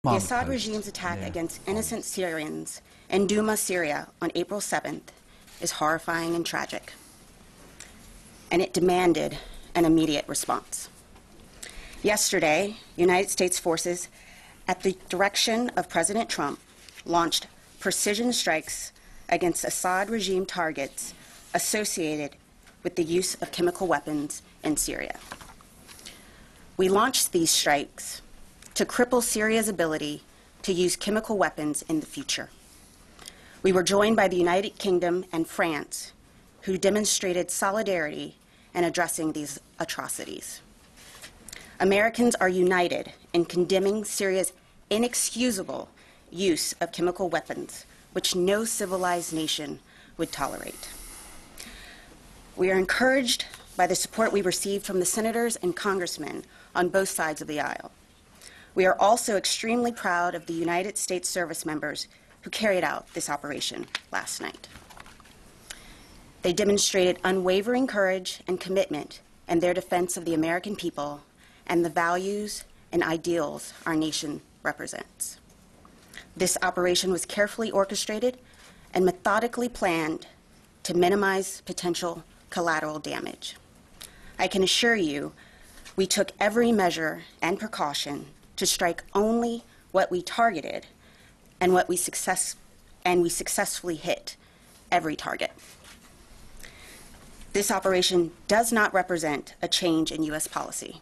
The Assad regime's attack against innocent Syrians in Douma, Syria on April 7th is horrifying and tragic, and it demanded an immediate response. Yesterday, United States forces, at the direction of President Trump, launched precision strikes against Assad regime targets associated with the use of chemical weapons in Syria. We launched these strikes to cripple Syria's ability to use chemical weapons in the future. We were joined by the United Kingdom and France, who demonstrated solidarity in addressing these atrocities. Americans are united in condemning Syria's inexcusable use of chemical weapons, which no civilized nation would tolerate. We are encouraged by the support we received from the senators and congressmen on both sides of the aisle. We are also extremely proud of the United States service members who carried out this operation last night. They demonstrated unwavering courage and commitment in their defense of the American people and the values and ideals our nation represents. This operation was carefully orchestrated and methodically planned to minimize potential collateral damage. I can assure you, we took every measure and precaution to strike only what we targeted, and we successfully hit every target. This operation does not represent a change in U.S. policy,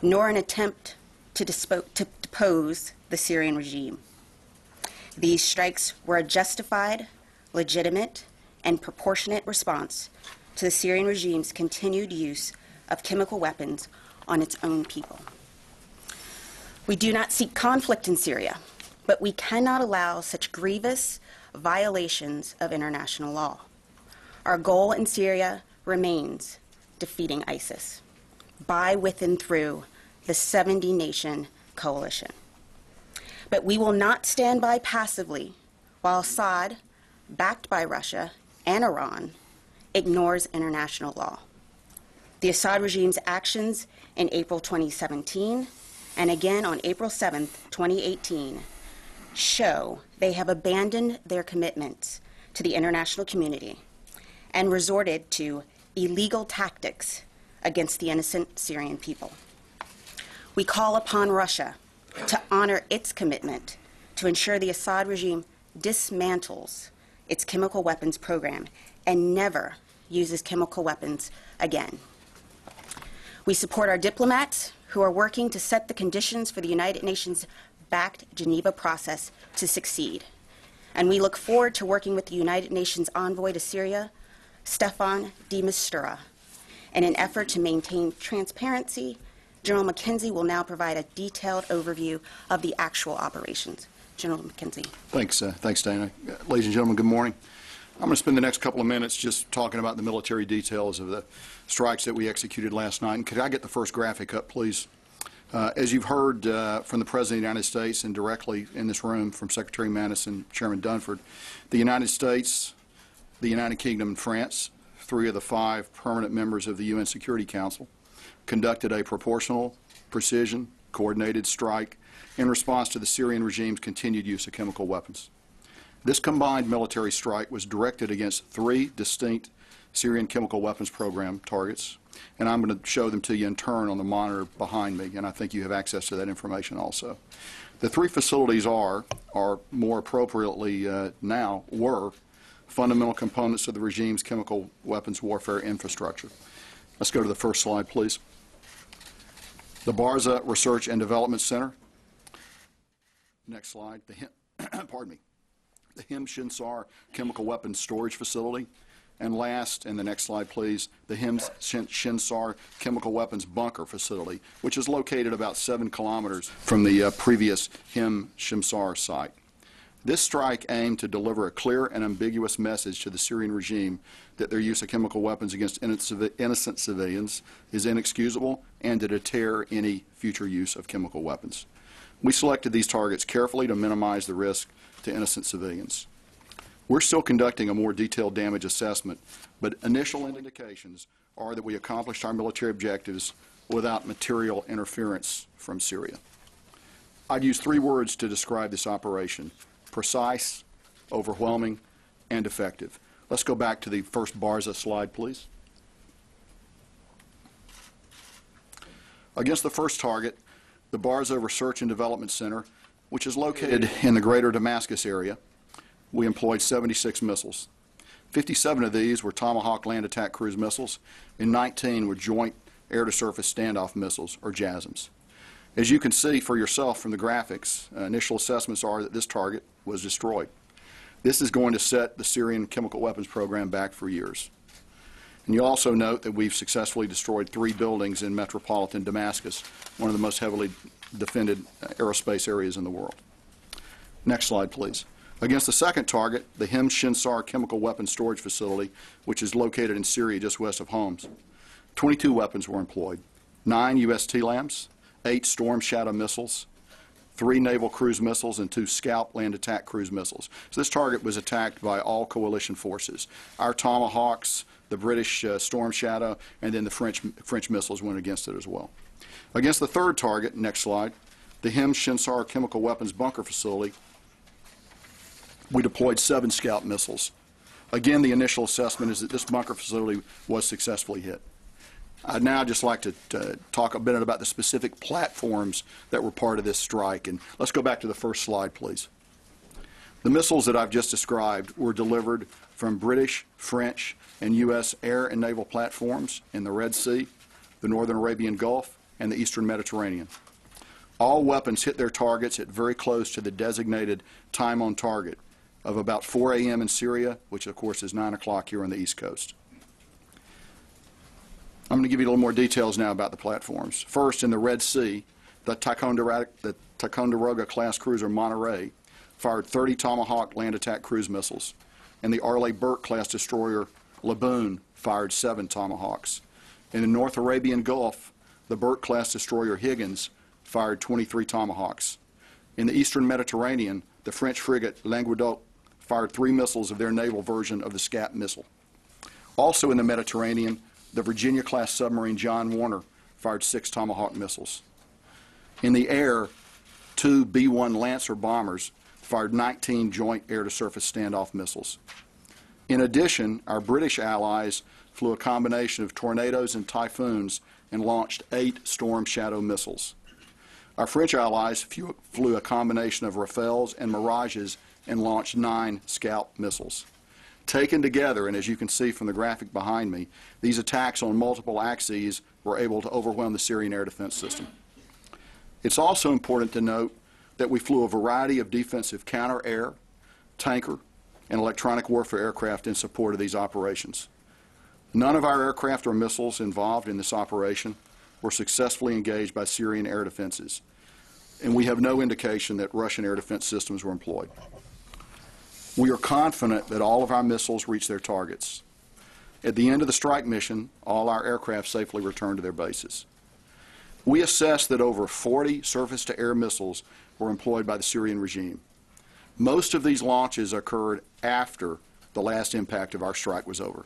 nor an attempt to depose the Syrian regime. These strikes were a justified, legitimate, and proportionate response to the Syrian regime's continued use of chemical weapons on its own people. We do not seek conflict in Syria, but we cannot allow such grievous violations of international law. Our goal in Syria remains defeating ISIS by, with, and through the 70-nation coalition. But we will not stand by passively while Assad, backed by Russia and Iran, ignores international law. The Assad regime's actions in April 2017 and again on April 7, 2018, show they have abandoned their commitments to the international community and resorted to illegal tactics against the innocent Syrian people. We call upon Russia to honor its commitment to ensure the Assad regime dismantles its chemical weapons program and never uses chemical weapons again. We support our diplomats who are working to set the conditions for the United Nations-backed Geneva process to succeed. And we look forward to working with the United Nations envoy to Syria, Staffan de Mistura. In an effort to maintain transparency, General McKenzie will now provide a detailed overview of the actual operations. General McKenzie. Thanks, Dana. Ladies and gentlemen, good morning. I'm going to spend the next couple of minutes just talking about the military details of the strikes that we executed last night. And could I get the first graphic up, please? As you've heard from the President of the United States and directly in this room from Secretary Mattis and Chairman Dunford, the United States, the United Kingdom, and France, 3 of the 5 permanent members of the UN Security Council, conducted a proportional, precision, coordinated strike in response to the Syrian regime's continued use of chemical weapons. This combined military strike was directed against 3 distinct Syrian chemical weapons program targets, and I'm going to show them to you in turn on the monitor behind me, and I think you have access to that information also. The 3 facilities are more appropriately were fundamental components of the regime's chemical weapons warfare infrastructure. Let's go to the first slide, please. The Barza Research and Development Center. Next slide. Pardon me. The Him Shinsar Chemical Weapons Storage Facility. And last, and the next slide, please, the Him Shinsar Chemical Weapons Bunker Facility, which is located about 7 kilometers from the previous Him Shinsar site. This strike aimed to deliver a clear and ambiguous message to the Syrian regime that their use of chemical weapons against innocent civilians is inexcusable and to deter any future use of chemical weapons. We selected these targets carefully to minimize the risk to innocent civilians. We're still conducting a more detailed damage assessment, but initial indications are that we accomplished our military objectives without material interference from Syria. I'd use three words to describe this operation: precise, overwhelming, and effective. Let's go back to the first Barza slide, please. Against the first target, the Barza Research and Development Center, which is located in the greater Damascus area, we employed 76 missiles. 57 of these were Tomahawk land attack cruise missiles, and 19 were Joint Air-to-Surface Standoff Missiles, or JASSMs. As you can see for yourself from the graphics, initial assessments are that this target was destroyed. This is going to set the Syrian chemical weapons program back for years. And you'll also note that we've successfully destroyed 3 buildings in metropolitan Damascus, one of the most heavily defended aerospace areas in the world. Next slide, please. Against the second target, the Hem Shinsar chemical weapons storage facility, which is located in Syria just west of Homs, 22 weapons were employed: 9 U.S. TLAMs, 8 Storm Shadow missiles, 3 naval cruise missiles, and 2 Scalp land attack cruise missiles. So this target was attacked by all coalition forces. Our Tomahawks, the British Storm Shadow, and then the French missiles went against it as well. Against the third target, next slide, the Hem Shinsar chemical weapons bunker facility, we deployed 7 Scalp missiles. Again, the initial assessment is that this bunker facility was successfully hit. I'd now just like to talk a bit about the specific platforms that were part of this strike. And let's go back to the first slide, please. The missiles that I've just described were delivered from British, French, and U.S. air and naval platforms in the Red Sea, the Northern Arabian Gulf, and the Eastern Mediterranean. All weapons hit their targets at very close to the designated time on target of about 4 a.m. in Syria, which of course is 9 o'clock here on the East Coast. I'm going to give you a little more details now about the platforms. First, in the Red Sea, the Ticonderoga class cruiser Monterey fired 30 Tomahawk land attack cruise missiles, and the Arleigh Burke class destroyer Laboon fired 7 Tomahawks. In the North Arabian Gulf, the Burke class destroyer Higgins fired 23 Tomahawks. In the Eastern Mediterranean, the French frigate Languedoc fired 3 missiles of their naval version of the Scap missile. Also in the Mediterranean, the Virginia-class submarine John Warner fired 6 Tomahawk missiles. In the air, 2 B-1 Lancer bombers fired 19 Joint Air-to-Surface Standoff Missiles. In addition, our British allies flew a combination of Tornadoes and Typhoons and launched 8 Storm Shadow missiles. Our French allies flew a combination of Rafales and Mirages and launched 9 Scalp missiles. Taken together, and as you can see from the graphic behind me, these attacks on multiple axes were able to overwhelm the Syrian air defense system. It's also important to note that we flew a variety of defensive counter-air, tanker, and electronic warfare aircraft in support of these operations. None of our aircraft or missiles involved in this operation were successfully engaged by Syrian air defenses, and we have no indication that Russian air defense systems were employed. We are confident that all of our missiles reached their targets. At the end of the strike mission, all our aircraft safely returned to their bases. We assessed that over 40 surface-to-air missiles were employed by the Syrian regime. Most of these launches occurred after the last impact of our strike was over.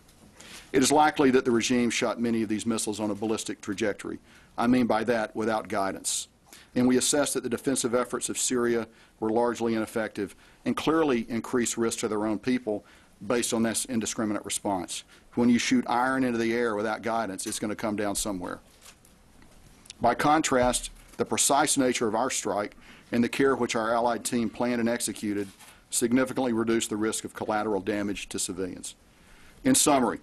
It is likely that the regime shot many of these missiles on a ballistic trajectory. I mean by that, without guidance. And we assessed that the defensive efforts of Syria were largely ineffective and clearly increased risk to their own people based on this indiscriminate response. When you shoot iron into the air without guidance, it's going to come down somewhere. By contrast, the precise nature of our strike and the care which our Allied team planned and executed significantly reduced the risk of collateral damage to civilians. In summary,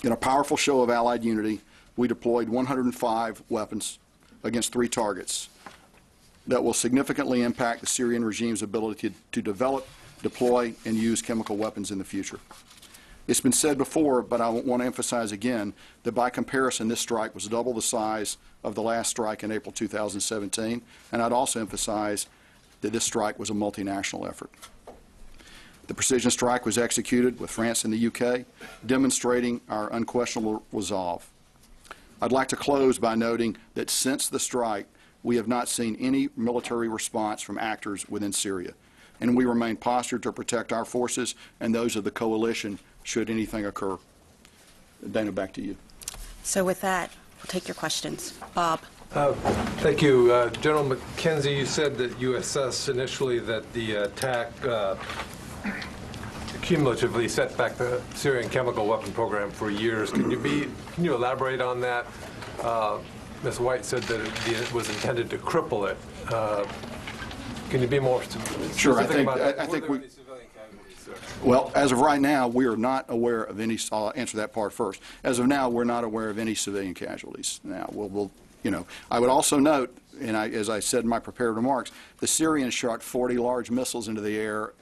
in a powerful show of Allied unity, we deployed 105 weapons against 3 targets that will significantly impact the Syrian regime's ability to develop, deploy, and use chemical weapons in the future. It's been said before, but I want to emphasize again that by comparison, this strike was double the size of the last strike in April 2017, and I'd also emphasize that this strike was a multinational effort. The precision strike was executed with France and the UK, demonstrating our unquestionable resolve. I'd like to close by noting that since the strike, we have not seen any military response from actors within Syria, and we remain postured to protect our forces and those of the coalition should anything occur. Dana, back to you. So with that, we'll take your questions. Bob. Thank you. General McKenzie, you said that you assessed initially that the attack cumulatively set back the Syrian chemical weapon program for years. Can you elaborate on that? Ms. White said that it was intended to cripple it. Can you be more specific? Sure. I think about that? we. Were there any civilian casualties, sir? Well, as of right now, we are not aware of any. I'll answer that part first. As of now, we're not aware of any civilian casualties. Now, I would also note, and as I said in my prepared remarks, the Syrians shot 40 large missiles into the air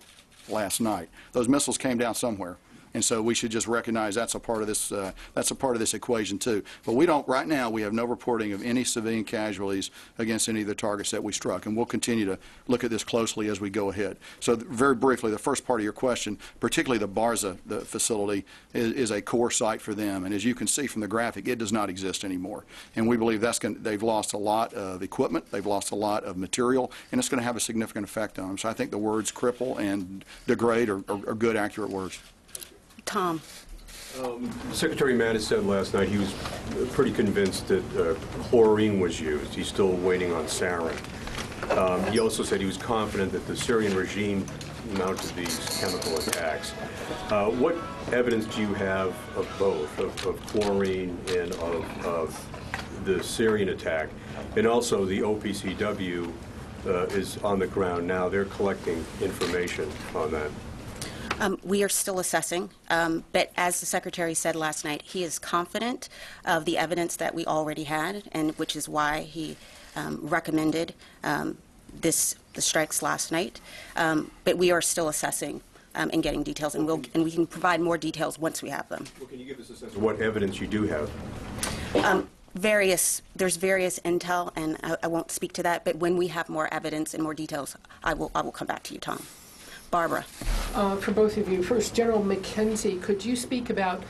last night. Those missiles came down somewhere. And so we should just recognize that's a part of this. That's a part of this equation too. But we don't. Right now, we have no reporting of any civilian casualties against any of the targets that we struck, and we'll continue to look at this closely as we go ahead. So, very briefly, the first part of your question, particularly the Barza facility, is a core site for them. And as you can see from the graphic, it does not exist anymore. And we believe they've lost a lot of equipment, they've lost a lot of material, and it's going to have a significant effect on them. So I think the words cripple and degrade are good, accurate words. Tom. Secretary Mattis said last night he was pretty convinced that chlorine was used. He's still waiting on sarin. He also said he was confident that the Syrian regime mounted these chemical attacks. What evidence do you have of both, of chlorine and of the Syrian attack? And also the OPCW is on the ground now. They're collecting information on that. We are still assessing, but as the Secretary said last night, he is confident of the evidence that we already had, and which is why he recommended the strikes last night. But we are still assessing and getting details, and we can provide more details once we have them. Well, can you give us a sense of what evidence you do have? There's various intel, and I won't speak to that. But when we have more evidence and more details, I will come back to you, Tom. Barbara. For both of you. First, General McKenzie, could you speak about,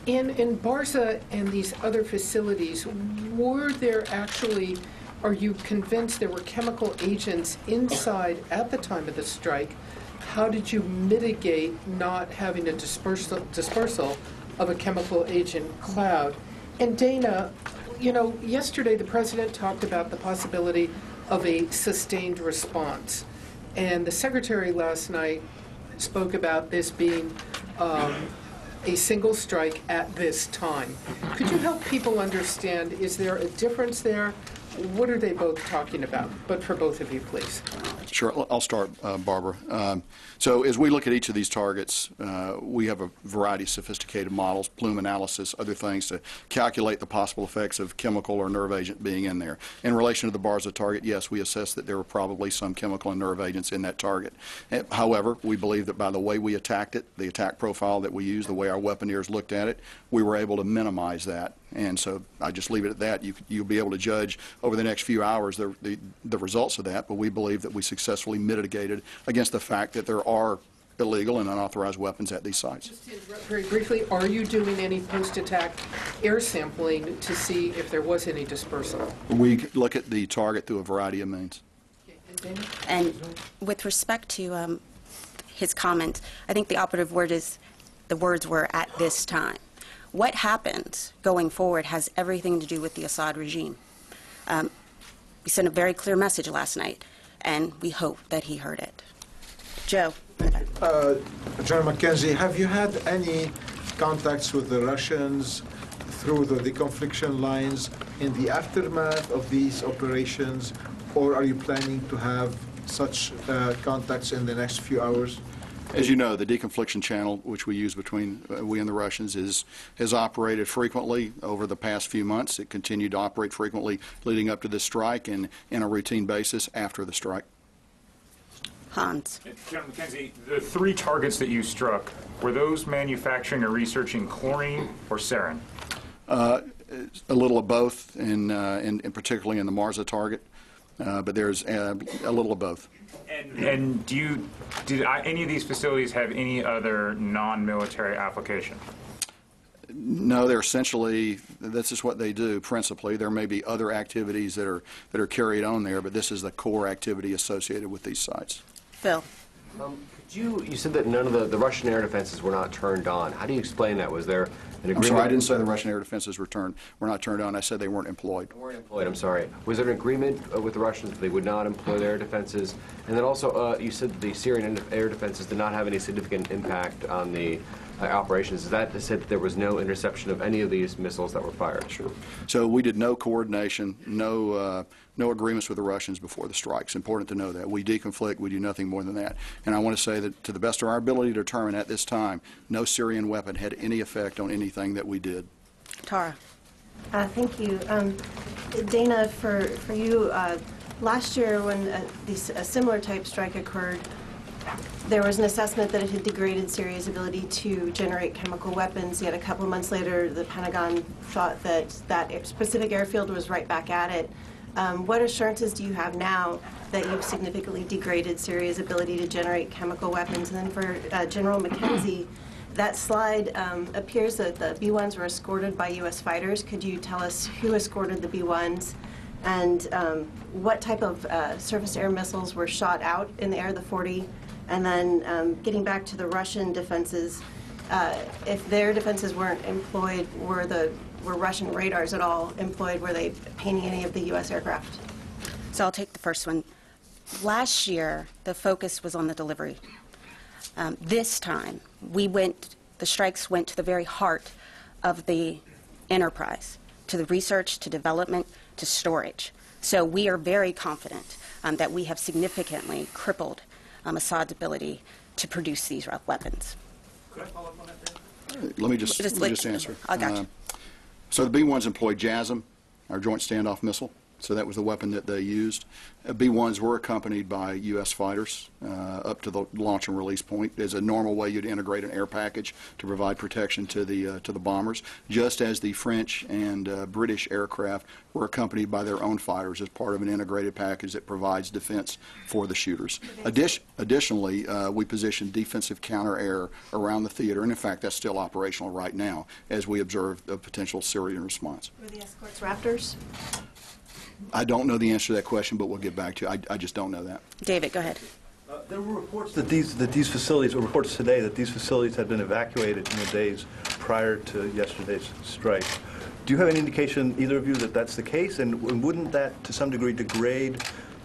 in Barza and these other facilities, are you convinced there were chemical agents inside at the time of the strike? How did you mitigate not having a dispersal of a chemical agent cloud? And Dana, yesterday the President talked about the possibility of a sustained response. And the Secretary last night spoke about this being a single strike at this time. Could you help people understand, is there a difference there? What are they both talking about? But for both of you, please. Sure. I'll start, Barbara. So as we look at each of these targets, we have a variety of sophisticated models, plume analysis, other things to calculate the possible effects of chemical or nerve agent being in there. In relation to the Barza target, yes, we assessed that there were probably some chemical and nerve agents in that target. However, we believe that by the way we attacked it, the attack profile that we used, the way our weaponeers looked at it, we were able to minimize that. And so I just leave it at that. You'll be able to judge over the next few hours the results of that, but we believe that we successfully mitigated against the fact that there are illegal and unauthorized weapons at these sites. Just to interrupt very briefly, are you doing any post-attack air sampling to see if there was any dispersal? We look at the target through a variety of means. Okay. And Dana? And with respect to his comment, I think the operative word is, the words were "at this time." What happens going forward has everything to do with the Assad regime. We sent a very clear message last night, and we hope that he heard it. Joe. General McKenzie, have you had any contacts with the Russians through the deconfliction lines in the aftermath of these operations, or are you planning to have such contacts in the next few hours? As you know, the deconfliction channel, which we use between we and the Russians, has operated frequently over the past few months. It continued to operate frequently leading up to this strike and in a routine basis after the strike. Hans. General McKenzie, the 3 targets that you struck, were those manufacturing or researching chlorine or sarin? A little of both, and particularly in the Marza target, but there's a little of both. And did any of these facilities have any other non-military application? No, they're essentially, this is what they do principally. There may be other activities that are carried on there, but this is the core activity associated with these sites. Phil. You said that none of the Russian air defenses were not turned on. How do you explain that? Was there an agreement? I'm sorry, I didn't say the Russian air defenses were not turned on. I said they weren't employed. I'm sorry. Was there an agreement with the Russians that they would not employ their air defenses? And then also, you said that the Syrian air defenses did not have any significant impact on the operations. Is that to say that there was no interception of any of these missiles that were fired? Sure. So we did no coordination, no agreements with the Russians before the strikes. Important to know that. We deconflict. We do nothing more than that. And I want to say that to the best of our ability to determine at this time, no Syrian weapon had any effect on anything that we did. Tara. Thank you. Dana, for you, last year when a similar type strike occurred, there was an assessment that it had degraded Syria's ability to generate chemical weapons, yet a couple of months later the Pentagon thought that that specific airfield was right back at it. What assurances do you have now that you've significantly degraded Syria's ability to generate chemical weapons? And then for General McKenzie, that slide appears that the B-1s were escorted by U.S. fighters. Could you tell us who escorted the B-1s and what type of surface-air missiles were shot out in the air, the 40? And then getting back to the Russian defenses, if their defenses weren't employed, were Russian radars at all employed? Were they painting any of the U.S. aircraft? So I'll take the first one. Last year, the focus was on the delivery. This time, the strikes went to the very heart of the enterprise, to the research, to development, to storage. So we are very confident that we have significantly crippled Assad's ability to produce these weapons. Could I follow up on that? Let me just answer. I got you. So the B-1s employed JASSM, our Joint Standoff Missile. So that was the weapon that they used. B-1s were accompanied by U.S. fighters up to the launch and release point. There's a normal way you'd integrate an air package to provide protection to the bombers, just as the French and British aircraft were accompanied by their own fighters as part of an integrated package that provides defense for the shooters. Additionally, we positioned defensive counter-air around the theater, and in fact that's still operational right now as we observe a potential Syrian response. Were the escorts Raptors? I don't know the answer to that question, but we'll get back to you. I just don't know that. David, go ahead. There were reports that these facilities, or reports today, that these facilities had been evacuated in the days prior to yesterday's strike. Do you have any indication, either of you, that that's the case? And wouldn't that, to some degree, degrade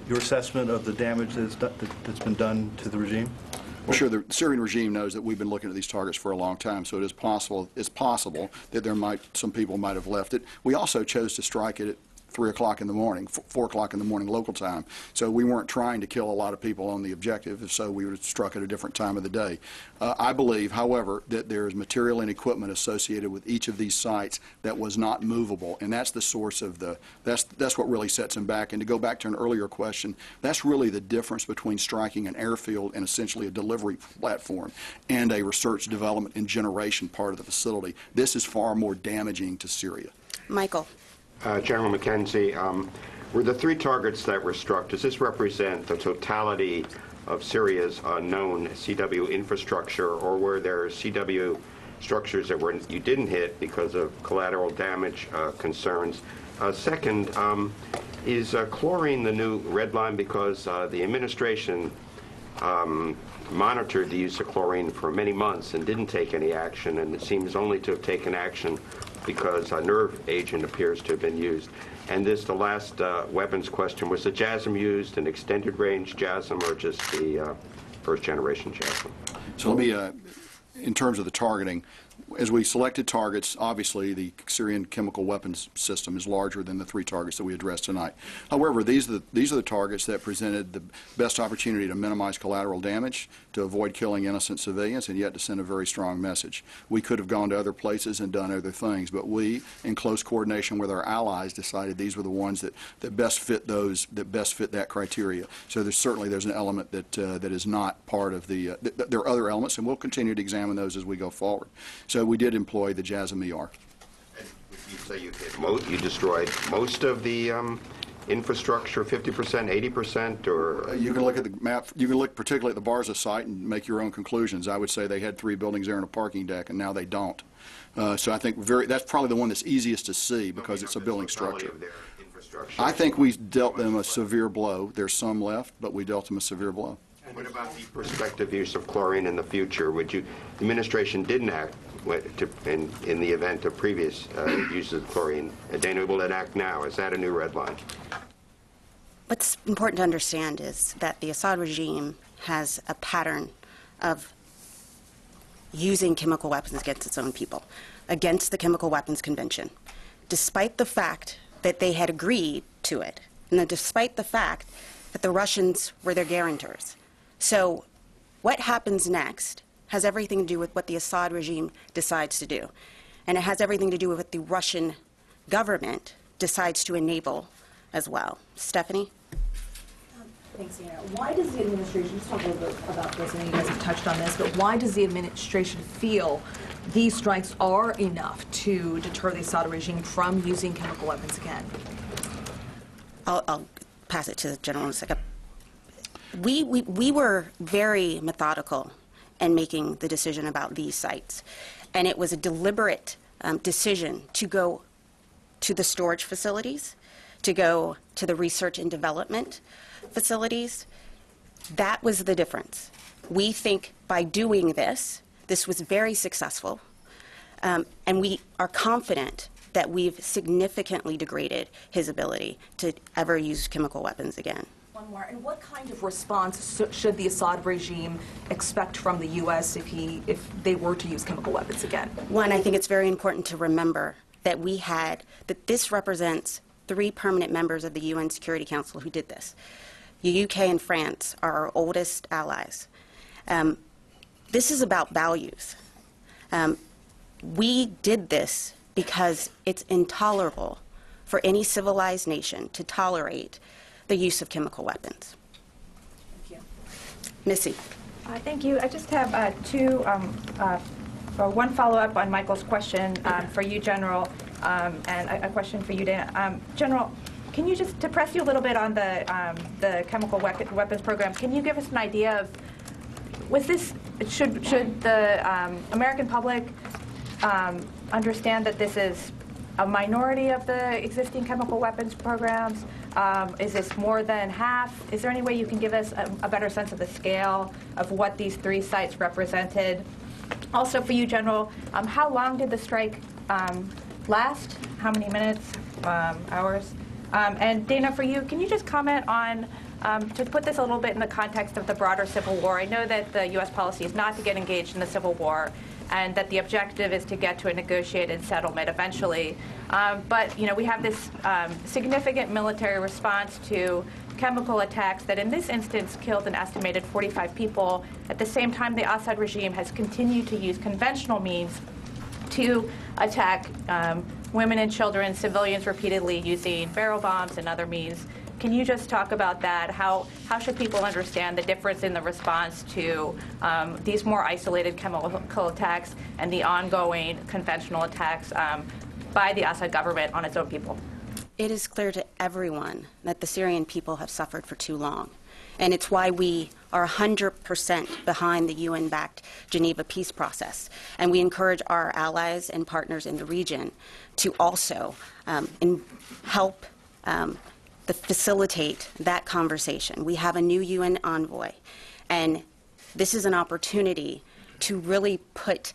your assessment of the damage that's been done to the regime? Well, sure. The Syrian regime knows that we've been looking at these targets for a long time, so it is possible. It's possible that some people might have left it. We also chose to strike it at 3 o'clock in the morning, 4 o'clock in the morning local time. So we weren't trying to kill a lot of people on the objective, if so we would have struck at a different time of the day. I believe, however, that there is material and equipment associated with each of these sites that was not movable, and that's the source of that's what really sets them back. And to go back to an earlier question, that's really the difference between striking an airfield and essentially a delivery platform and a research, development, and generation part of the facility. This is far more damaging to Syria. Michael. General McKenzie, were the 3 targets that were struck, does this represent the totality of Syria's known CW infrastructure, or were there CW structures that you didn't hit because of collateral damage concerns? Second, is chlorine the new red line? Because the administration monitored the use of chlorine for many months and didn't take any action, and it seems only to have taken action because a nerve agent appears to have been used. And the last weapons question, was the JASSM used, an extended range JASSM, or just the first generation JASSM? So let me, in terms of the targeting, as we selected targets, obviously the Syrian chemical weapons system is larger than the 3 targets that we addressed tonight. However, these are the targets that presented the best opportunity to minimize collateral damage, to avoid killing innocent civilians, and yet to send a very strong message. We could have gone to other places and done other things, but we, in close coordination with our allies, decided these were the ones that best fit that criteria. So there's an element that is not part of the. There are other elements, and we'll continue to examine those as we go forward. So we did employ the JASSM-ER. And you say you destroyed most of the infrastructure, 50%, 80%, or? You can look at the map. You can look particularly at the Barza site and make your own conclusions. I would say they had 3 buildings there and a parking deck, and now they don't. So I think that's probably the one that's easiest to see because it's a building structure. I think we dealt them a severe blow. There's some left, but we dealt them a severe blow. And what about the prospective use of chlorine in the future? The administration didn't act in the event of previous uses of chlorine. Dana, will it act now? Is that a new red line? What's important to understand is that the Assad regime has a pattern of using chemical weapons against its own people, against the Chemical Weapons Convention, despite the fact that they had agreed to it, and despite the fact that the Russians were their guarantors. So what happens next has everything to do with what the Assad regime decides to do. And it has everything to do with what the Russian government decides to enable as well. Stephanie? Thanks, Dana. Why does the administration, just talk a little bit about this, I know you guys have touched on this, but why does the administration feel these strikes are enough to deter the Assad regime from using chemical weapons again? I'll pass it to the general in a second. We were very methodical in making the decision about these sites, and it was a deliberate decision to go to the storage facilities, to go to the research and development facilities. That was the difference. We think by doing this, this was very successful, and we are confident that we've significantly degraded his ability to ever use chemical weapons again. One more. And what kind of response should the Assad regime expect from the U.S. if they were to use chemical weapons again? One, I think it's very important to remember that that this represents 3 permanent members of the UN Security Council who did this. The UK and France are our oldest allies. This is about values. We did this because it's intolerable for any civilized nation to tolerate the use of chemical weapons. Thank you. Missy. Thank you. I just have one follow-up on Michael's question for you, General, and a question for you, Dana. General, can you just, to press you a little bit on the chemical weapons program, can you give us an idea of, should the American public understand that this is a minority of the existing chemical weapons programs? Is this more than half? Is there any way you can give us a better sense of the scale of what these 3 sites represented? Also for you, General, how long did the strike last? How many minutes, hours? And Dana, for you, can you just comment on, to put this a little bit in the context of the broader civil war? I know that the U.S. policy is not to get engaged in the civil war, and that the objective is to get to a negotiated settlement eventually. But we have this significant military response to chemical attacks that in this instance killed an estimated 45 people. At the same time, the Assad regime has continued to use conventional means to attack women and children, civilians repeatedly using barrel bombs and other means. Can you just talk about that? How should people understand the difference in the response to these more isolated chemical attacks and the ongoing conventional attacks by the Assad government on its own people? It is clear to everyone that the Syrian people have suffered for too long. And it's why we are 100% behind the UN-backed Geneva peace process. And we encourage our allies and partners in the region to also help facilitate that conversation. We have a new UN envoy, and this is an opportunity to really put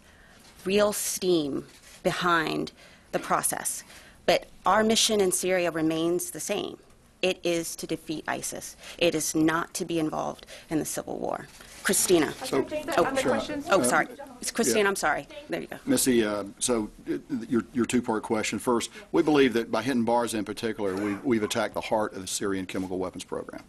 real steam behind the process. But our mission in Syria remains the same. It is to defeat ISIS. It is not to be involved in the civil war. Christina. Sorry. It's Christina, Yeah. I'm sorry. There you go. Missy, so your 2-part question. First, we believe that by hitting bars in particular, we've attacked the heart of the Syrian chemical weapons program.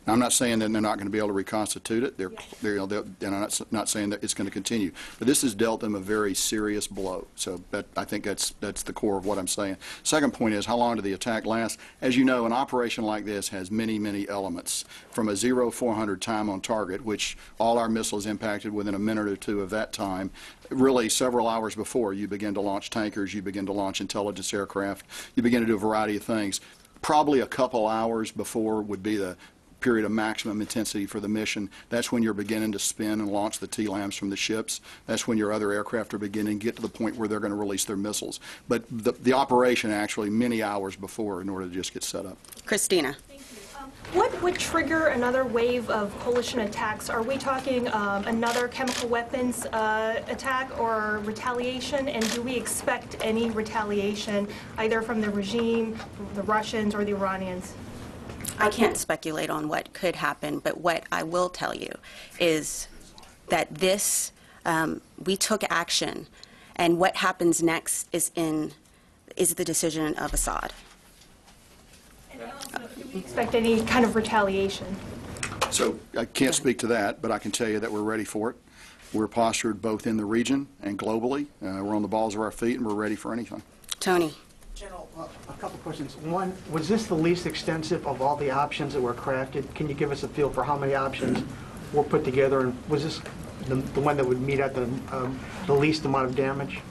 Now, I'm not saying that they're not going to be able to reconstitute it. And I'm not saying that it's going to continue. But this has dealt them a very serious blow. So I think that's the core of what I'm saying. Second point is, how long did the attack last? As you know, an operation like this has many, many elements. From a 0-400 time on target, which all our missiles impacted within a minute or 2 of that time, really several hours before you begin to launch tankers, you begin to launch intelligence aircraft, you begin to do a variety of things. Probably a couple hours before would be the period of maximum intensity for the mission. That's when you're beginning to spin and launch the TLAMs from the ships. That's when your other aircraft are beginning to get to the point where they're going to release their missiles. But the operation actually many hours before in order to just get set up. Christina. Thank you. What would trigger another wave of coalition attacks? Are we talking another chemical weapons attack or retaliation? And do we expect any retaliation either from the regime, the Russians, or the Iranians? I can't speculate on what could happen, but what I will tell you is that this, we took action, and what happens next is the decision of Assad. Do we expect any kind of retaliation? So I can't speak to that, but I can tell you that we're ready for it. We're postured both in the region and globally. We're on the balls of our feet, and we're ready for anything. Tony. General, a couple questions. One, was this the least extensive of all the options that were crafted? Can you give us a feel for how many options were put together, and was this the one that would meet at the least amount of damage?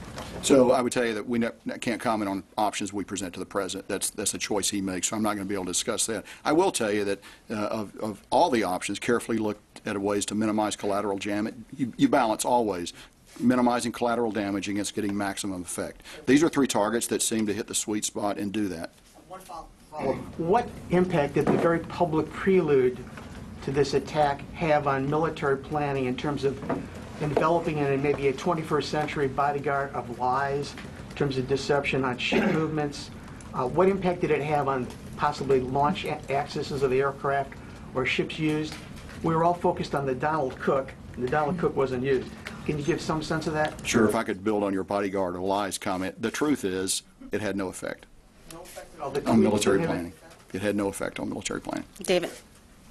So I would tell you that we can't comment on options we present to the president. That's a choice he makes, so I'm not going to be able to discuss that. I will tell you that of all the options, carefully looked at ways to minimize collateral damage. You balance always minimizing collateral damage against getting maximum effect. These are three targets that seem to hit the sweet spot and do that. What impact did the very public prelude to this attack have on military planning in terms of enveloping in maybe a 21st century bodyguard of lies, in terms of deception on ship movements? What impact did it have on possibly launch accesses of the aircraft or ships used? We were all focused on the Donald Cook, and the Donald Cook wasn't used. Can you give some sense of that? Sure, if I could build on your bodyguard of lies comment. The truth is, it had no effect on military planning. It had no effect on military planning. David.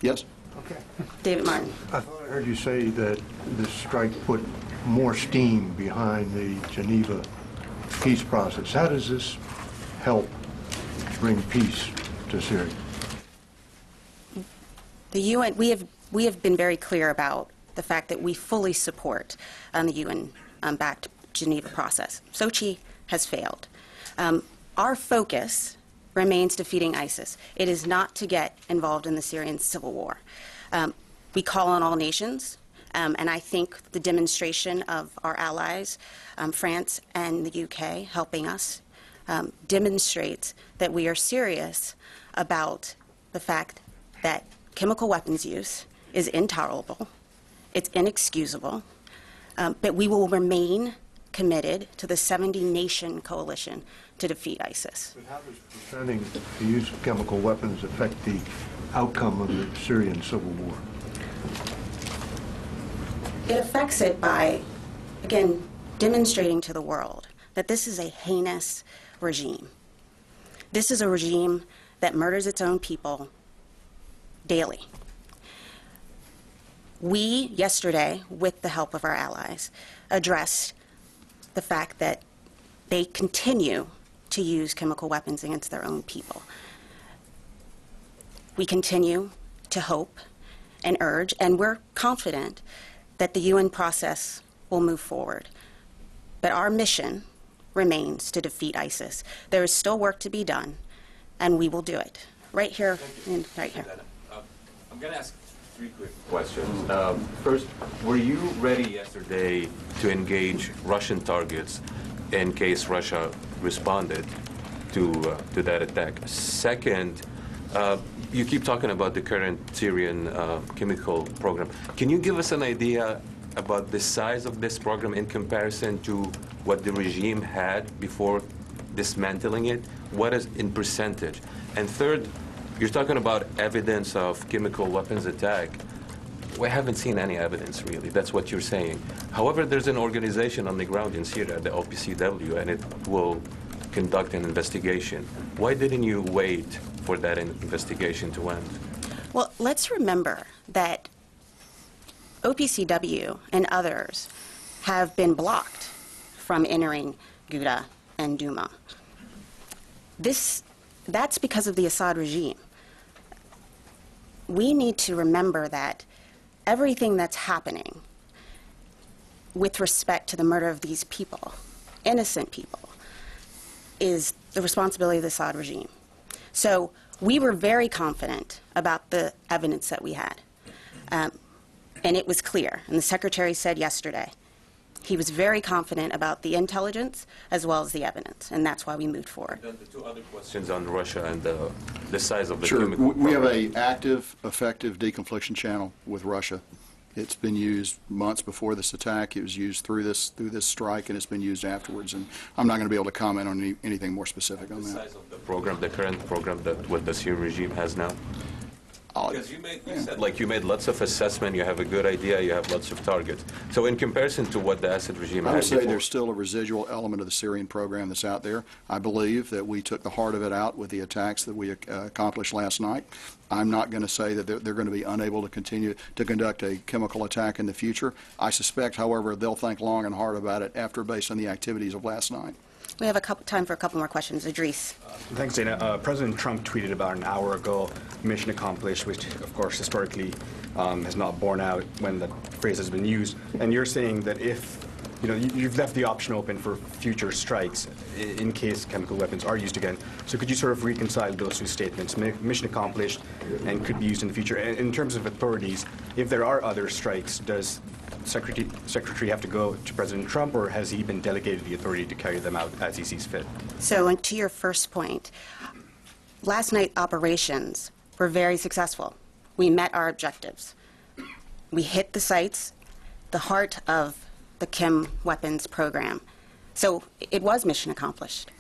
Yes? Okay. David Martin. I thought I heard you say that this strike put more steam behind the Geneva peace process. How does this help bring peace to Syria? The UN, we have been very clear about the fact that we fully support the UN-backed Geneva process. Sochi has failed. Our focus remains defeating ISIS. It is not to get involved in the Syrian civil war. We call on all nations, and I think the demonstration of our allies, France and the UK, helping us, demonstrates that we are serious about the fact that chemical weapons use is intolerable, it's inexcusable, but we will remain committed to the 70-nation coalition to defeat ISIS. But how does preventing the use of chemical weapons affect the outcome of the Syrian civil war? It affects it by, again, demonstrating to the world that this is a heinous regime. This is a regime that murders its own people daily. We, yesterday, with the help of our allies, addressed the fact that they continue to use chemical weapons against their own people. We continue to hope and urge, and we're confident that the UN process will move forward. But our mission remains to defeat ISIS. There is still work to be done, and we will do it. Right here, and right here. I'm going to ask three quick questions. First, were you ready yesterday to engage Russian targets in case Russia responded to that attack? Second, you keep talking about the current Syrian chemical program. Can you give us an idea about the size of this program in comparison to what the regime had before dismantling it? What is in percentage? And third, you're talking about evidence of chemical weapons attack. We haven't seen any evidence, really. That's what you're saying. However, there's an organization on the ground in Syria, the OPCW, and it will conduct an investigation. Why didn't you wait for that investigation to end? Well, let's remember that OPCW and others have been blocked from entering Ghouta and Douma. That's because of the Assad regime. We need to remember that everything that's happening with respect to the murder of these people, innocent people, is the responsibility of the Assad regime. So we were very confident about the evidence that we had. And it was clear. And the Secretary said yesterday, He was very confident about the intelligence as well as the evidence, and that's why we moved forward. Then the two other questions on Russia and the size of the Sure. chemical We have program. an active, effective deconfliction channel with Russia. It's been used months before this attack. It was used through this strike, and it's been used afterwards. And I'm not going to be able to comment on anything more specific on The that. size of the program, the current program that what the Syrian regime has now? Because you said, like, you made lots of assessment, you have a good idea, you have lots of targets. So in comparison to what the Assad regime I had would say before, there's still a residual element of the Syrian program that's out there. I believe that we took the heart of it out with the attacks that we accomplished last night. I'm not going to say that they're going to be unable to continue to conduct a chemical attack in the future. I suspect, however, they'll think long and hard about it based on the activities of last night. We have time for a couple more questions. Idris. Thanks, Dana. President Trump tweeted about an hour ago, mission accomplished, which, of course, historically has not borne out when the phrase has been used. And you're saying that if, you've left the option open for future strikes in case chemical weapons are used again. So could you sort of reconcile those two statements, mission accomplished and could be used in the future? And in terms of authorities, if there are other strikes, does Secretary have to go to President Trump, or has he been delegated the authority to carry them out as he sees fit? So, and to your first point, last night operations were very successful. We met our objectives. We hit the sites, the heart of the chem weapons program. So it was mission accomplished.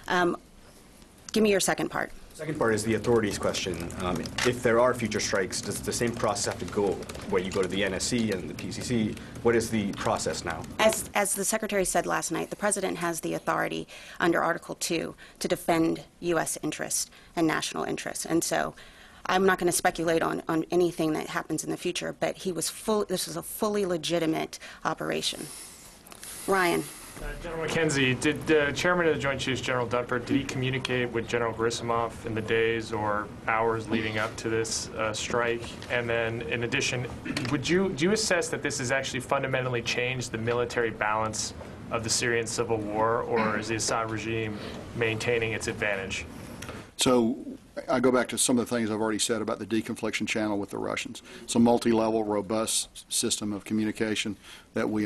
Give me your second part. Second part is the authorities question. If there are future strikes, does the same process have to go where you go to the NSC and the PCC? What is the process now? As the Secretary said last night, the President has the authority under Article 2 to defend U.S. interests and national interests. And so I'm not going to speculate on anything that happens in the future, but this was a fully legitimate operation. Ryan. General McKenzie, did the Chairman of the Joint Chiefs, General Dunford, did he communicate with General Gerasimov in the days or hours leading up to this strike? And then, in addition, do you assess that this has actually fundamentally changed the military balance of the Syrian civil war, or is the Assad regime maintaining its advantage? So I go back to some of the things I've already said about the deconfliction channel with the Russians. It's a multi-level, robust system of communication that we've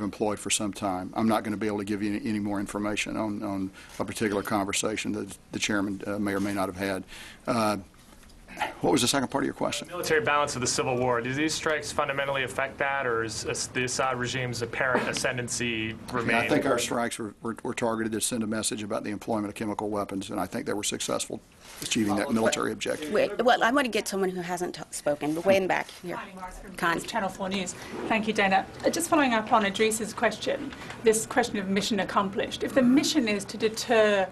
employed for some time. I'm not going to be able to give you any more information on a particular conversation that the chairman may or may not have had. What was the second part of your question? Military balance of the civil war. Do these strikes fundamentally affect that, or is the Assad regime's apparent ascendancy remain? I think our strikes were targeted to send a message about the employment of chemical weapons, and I think they were successful achieving that military objective. Wait, well, I want to get someone who hasn't spoken, but way in the back here. Connie. Channel 4 News. Thank you, Dana. Just following up on Idris's question, this question of mission accomplished. If the mission is to deter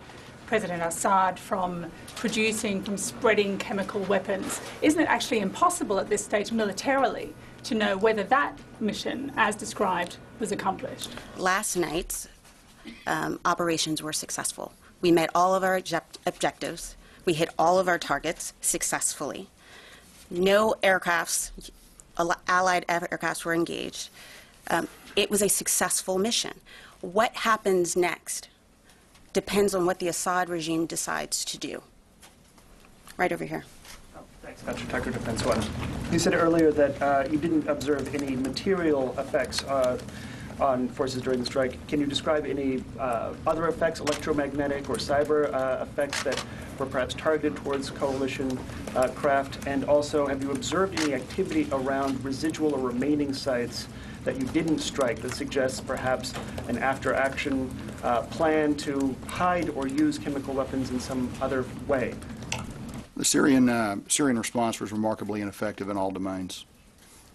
President Assad from spreading chemical weapons, isn't it actually impossible at this stage militarily to know whether that mission, as described, was accomplished? Last night's operations were successful. We met all of our objectives. We hit all of our targets successfully. No aircrafts, allied aircrafts were engaged. It was a successful mission. What happens next depends on what the Assad regime decides to do. Right over here. Thanks, Patrick Tucker, Defense One. You said earlier that you didn't observe any material effects on forces during the strike. Can you describe any other effects, electromagnetic or cyber effects that were perhaps targeted towards coalition craft? And also, have you observed any activity around residual or remaining sites that you didn't strike that suggests perhaps an after-action plan to hide or use chemical weapons in some other way? The Syrian response was remarkably ineffective in all domains.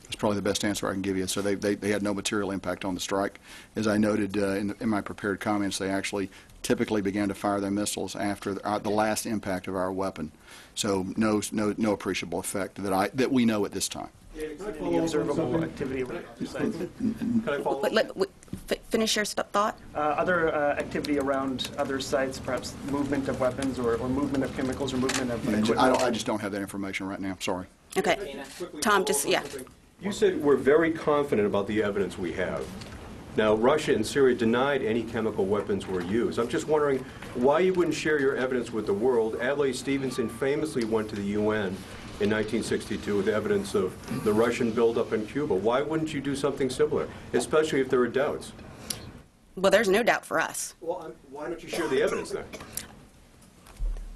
That's probably the best answer I can give you. So they had no material impact on the strike. As I noted in my prepared comments, they actually typically began to fire their missiles after the last impact of our weapon. So no appreciable effect that we know at this time. Any observable activity around sites? Can I follow up? Finish your thought. Other activity around other sites, perhaps movement of weapons or movement of chemicals or movement of... I just don't have that information right now. Sorry. Okay. Tom, yeah. You said we're very confident about the evidence we have. Now, Russia and Syria denied any chemical weapons were used. I'm just wondering why you wouldn't share your evidence with the world. Adlai Stevenson famously went to the UN in 1962 with evidence of the Russian buildup in Cuba. Why wouldn't you do something similar, especially if there are doubts? Well, there's no doubt for us. Well, why don't you share the evidence then?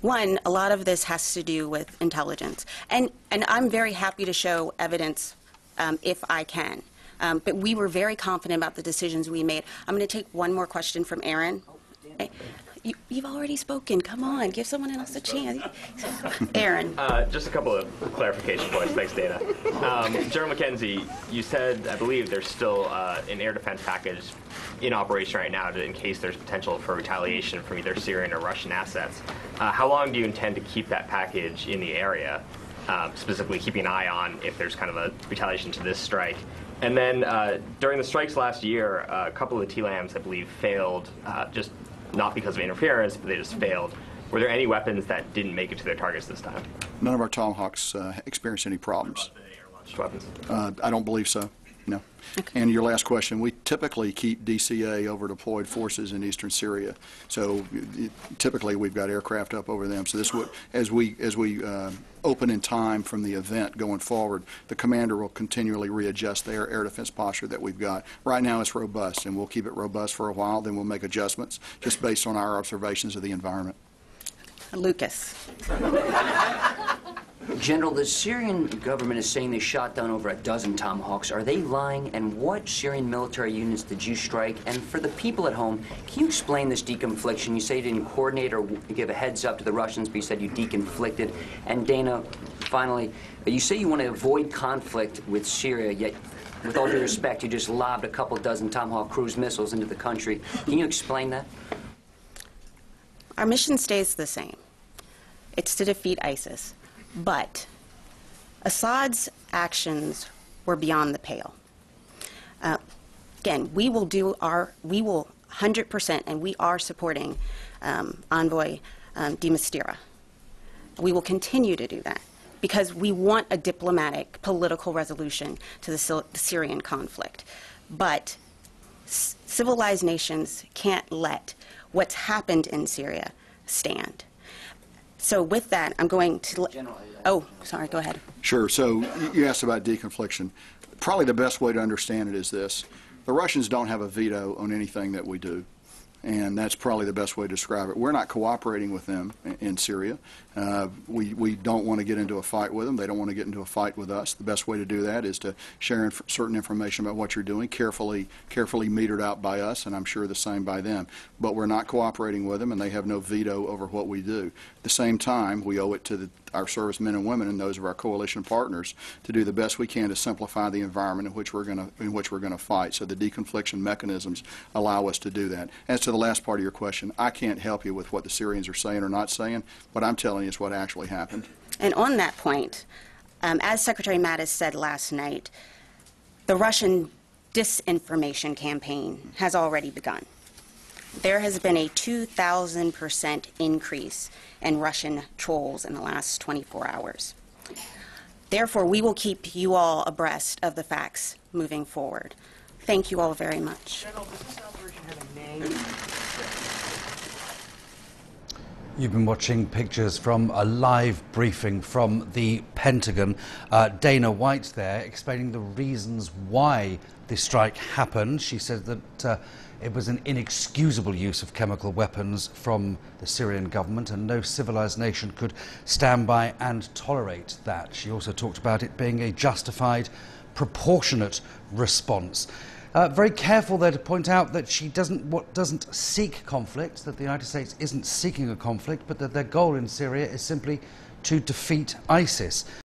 One, a lot of this has to do with intelligence. And I'm very happy to show evidence if I can. But we were very confident about the decisions we made. I'm going to take one more question from Aaron. You've already spoken. Come on, give someone else a chance. Aaron. Just a couple of clarification points. Thanks, Dana. General McKenzie, you said, I believe, there's still an air defense package in operation right now in case there's potential for retaliation from either Syrian or Russian assets. How long do you intend to keep that package in the area, specifically keeping an eye on if there's kind of a retaliation to this strike? And then during the strikes last year, a couple of the TLAMs, I believe, failed, just not because of interference, but they just failed. Were there any weapons that didn't make it to their targets this time? None of our Tomahawks experienced any problems. Weapons? I don't believe so, no. And your last question, we typically keep DCA over deployed forces in eastern Syria. So typically we've got aircraft up over them. So this would, as we open in time from the event going forward, the commander will continually readjust the air defense posture that we've got. Right now it's robust, and we'll keep it robust for a while, then we'll make adjustments just based on our observations of the environment. Lucas. General, the Syrian government is saying they shot down over a dozen Tomahawks. Are they lying? And what Syrian military units did you strike? And for the people at home, can you explain this deconfliction? You say you didn't coordinate or give a heads up to the Russians, but you said you deconflicted. And Dana, finally, you say you want to avoid conflict with Syria, yet with all due respect, you just lobbed a couple dozen Tomahawk cruise missiles into the country. Can you explain that? Our mission stays the same. It's to defeat ISIS. But Assad's actions were beyond the pale. Again, we will 100%, and we are supporting Envoy de Mistura. We will continue to do that because we want a diplomatic, political resolution to the Syrian conflict. But civilized nations can't let what's happened in Syria stand. So with that, I'm going to... Oh, sorry, go ahead. Sure. So you asked about deconfliction. Probably the best way to understand it is this. The Russians don't have a veto on anything that we do. And that's probably the best way to describe it. We're not cooperating with them in Syria. We don't want to get into a fight with them. They don't want to get into a fight with us. The best way to do that is to share certain information about what you're doing, carefully metered out by us, and I'm sure the same by them. But we're not cooperating with them, and they have no veto over what we do. At the same time, we owe it to our servicemen and women and those of our coalition partners to do the best we can to simplify the environment in which we're going to fight. So the deconfliction mechanisms allow us to do that. As to the last part of your question, I can't help you with what the Syrians are saying or not saying. What I'm telling you is what actually happened. And on that point, as Secretary Mattis said last night, the Russian disinformation campaign has already begun. There has been a 2,000% increase in Russian trolls in the last 24 hours. Therefore, we will keep you all abreast of the facts moving forward. Thank you all very much. General, does this operation have a name? You've been watching pictures from a live briefing from the Pentagon. Dana White there explaining the reasons why this strike happened. She said that it was an inexcusable use of chemical weapons from the Syrian government, and no civilized nation could stand by and tolerate that. She also talked about it being a justified, proportionate response. Very careful there to point out that she doesn't seek conflict, that the United States isn't seeking a conflict, but that their goal in Syria is simply to defeat ISIS.